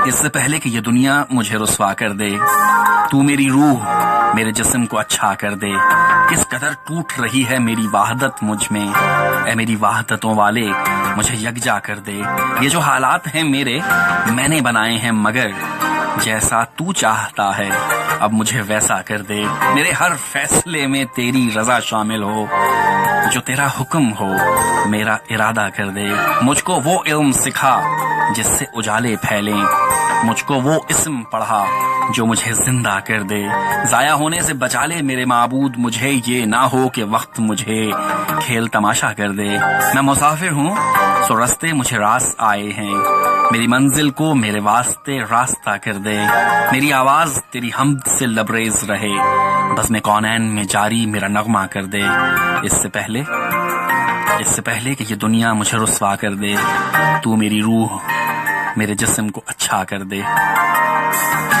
اس سے پہلے کہ یہ دنیا مجھے رسوا کر دے، تو میری روح میرے جسم کو اچھا کر دے۔ کس قدر ٹوٹ رہی ہے میری وحدت مجھ میں، اے میری وحدتوں والے مجھے یکجا کر دے۔ یہ جو حالات ہیں میرے میں نے بنائے ہیں، مگر جیسا تو چاہتا ہے اب مجھے ویسا کر دے۔ میرے ہر فیصلے میں تیری رضا شامل ہو، جو تیرا حکم ہو میرا ارادہ کر دے۔ مجھ کو وہ علم سکھا جس سے اجالے پھیلیں، مجھ کو وہ اسم پڑھا جو مجھے زندہ کر دے۔ ضائع ہونے سے بچا لے میرے معبود، مجھے یہ نہ ہو کہ وقت مجھے کھیل تماشا کر دے۔ میں مسافر ہوں سو رستے مجھے راس آئے ہیں، میری منزل کو میرے واسطے راستہ کر دے۔ میری آواز تیری حمد سے لبریز رہے، بس میں کونین میں جاری میرا نغمہ کر دے۔ اس سے پہلے کہ یہ دنیا مجھے رسوا کر دے، تو میری روح میرے جسم کو اچھا کر دے۔